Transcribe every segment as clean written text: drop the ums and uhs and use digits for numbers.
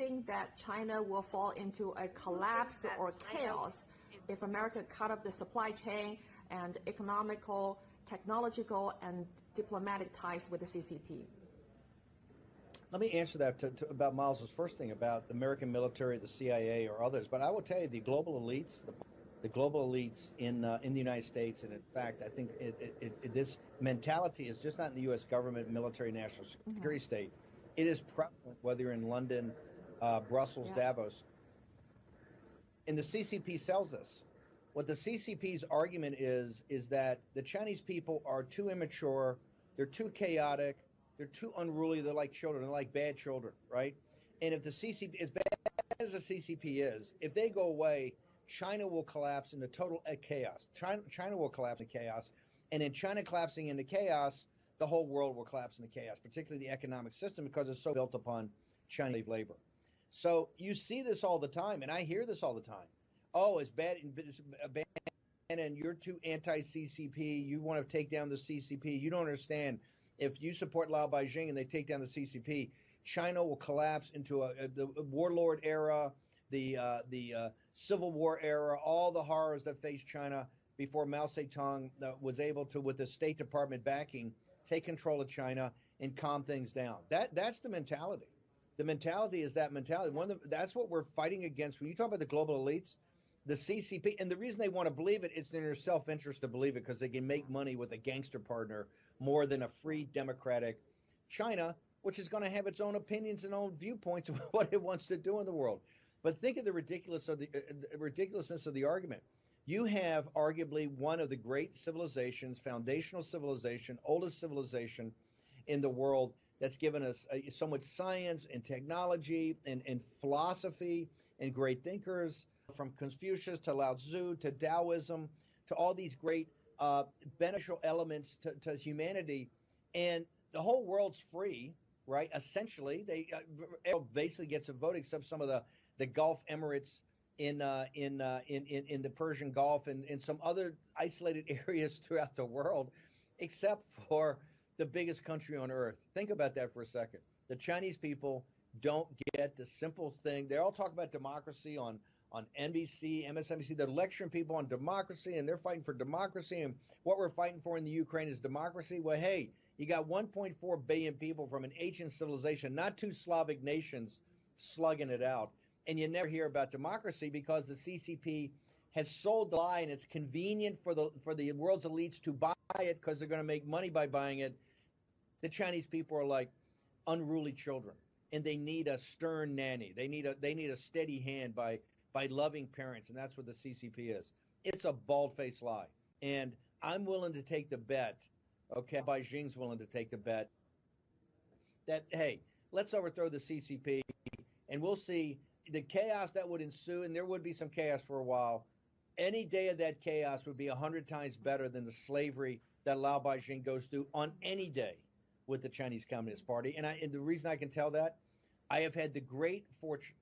think that China will fall into a collapse or chaos if America cut off the supply chain and economical, technological, and diplomatic ties with the CCP? Let me answer that about Miles's first thing about the American military, the CIA, or others. But I will tell you, the global elites, the global elites in the United States, and in fact, I think this mentality is just not in the U.S. government, military, national security state. It is prevalent whether you're in London, Brussels, Davos. And the CCP sells this. What the CCP's argument is that the Chinese people are too immature, they're too chaotic, they're too unruly, they're like children, they're like bad children, right? And if the CCP, as bad as the CCP is, if they go away, China will collapse into total chaos. China will collapse into chaos. And in China collapsing into chaos, the whole world will collapse into chaos, particularly the economic system, because it's so built upon Chinese labor. So you see this all the time, and I hear this all the time. Oh, it's bad, and you're too anti-CCP. You want to take down the CCP. You don't understand. If you support Lao Beijing and they take down the CCP, China will collapse into the warlord era, the Civil War era, all the horrors that faced China before Mao Zedong was able to, with the State Department backing, take control of China and calm things down. That's the mentality. The mentality is that mentality. That's what we're fighting against. When you talk about the global elites, the CCP, and the reason they want to believe it, it's in their self-interest to believe it because they can make money with a gangster partner more than a free democratic China, which is going to have its own opinions and own viewpoints of what it wants to do in the world. But think of the ridiculousness of the argument. You have arguably one of the great civilizations, foundational civilization, oldest civilization in the world that's given us so much science and technology and philosophy and great thinkers, from Confucius to Lao Tzu to Taoism to all these great beneficial elements to humanity. And the whole world's free, right? Essentially, they basically gets a vote, except some of the Gulf Emirates in the Persian Gulf and some other isolated areas throughout the world, except for the biggest country on earth. Think about that for a second. The Chinese people don't get the simple thing. They all talk about democracy on NBC, MSNBC. They're lecturing people on democracy, and they're fighting for democracy. And what we're fighting for in the Ukraine is democracy. Well, hey, you got 1.4 billion people from an ancient civilization, not two Slavic nations, slugging it out. And you never hear about democracy because the CCP has sold the lie, and it's convenient for the world's elites to buy it because they're going to make money by buying it. The Chinese people are like unruly children, and they need a stern nanny. They need a steady hand by loving parents, and that's what the CCP is. It's a bald-faced lie, and I'm willing to take the bet. Okay, Beijing's willing to take the bet that, hey, let's overthrow the CCP, and we'll see the chaos that would ensue, and there would be some chaos for a while. Any day of that chaos would be 100 times better than the slavery that Lao Beijing goes through on any day with the Chinese Communist Party. And the reason I can tell that, I have had the great fortune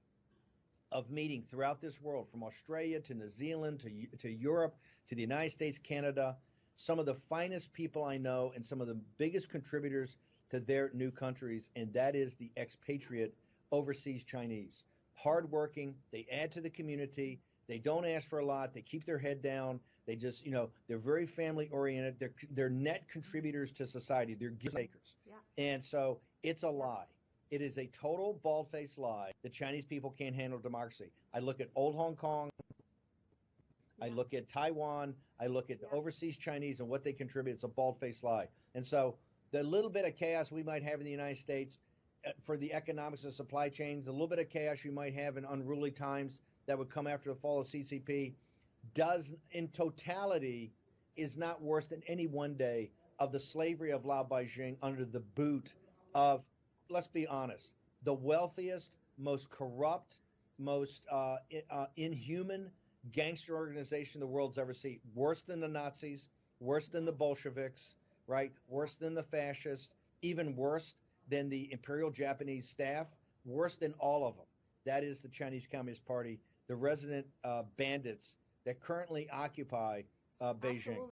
of meeting throughout this world, from Australia to New Zealand to Europe to the United States, Canada, some of the finest people I know and some of the biggest contributors to their new countries, and that is the expatriate overseas Chinese. Hardworking, they add to the community, they don't ask for a lot, they keep their head down, they just, they're very family oriented, they're net contributors to society, they're gift makers. Yeah. And so it's a lie. It is a total bald-faced lie. The Chinese people can't handle democracy. I look at old Hong Kong, I look at Taiwan, I look at the overseas Chinese and what they contribute. It's a bald-faced lie. And so the little bit of chaos we might have in the United States for the economics of supply chains, a little bit of chaos you might have in unruly times that would come after the fall of CCP, does in totality is not worse than any one day of the slavery of Lao Beijing under the boot of, let's be honest, the wealthiest, most corrupt, most inhuman gangster organization the world's ever seen. Worse than the Nazis, worse than the Bolsheviks, right? Worse than the fascists, even worse than the Imperial Japanese staff, worse than all of them. That is the Chinese Communist Party, the resident bandits that currently occupy Beijing.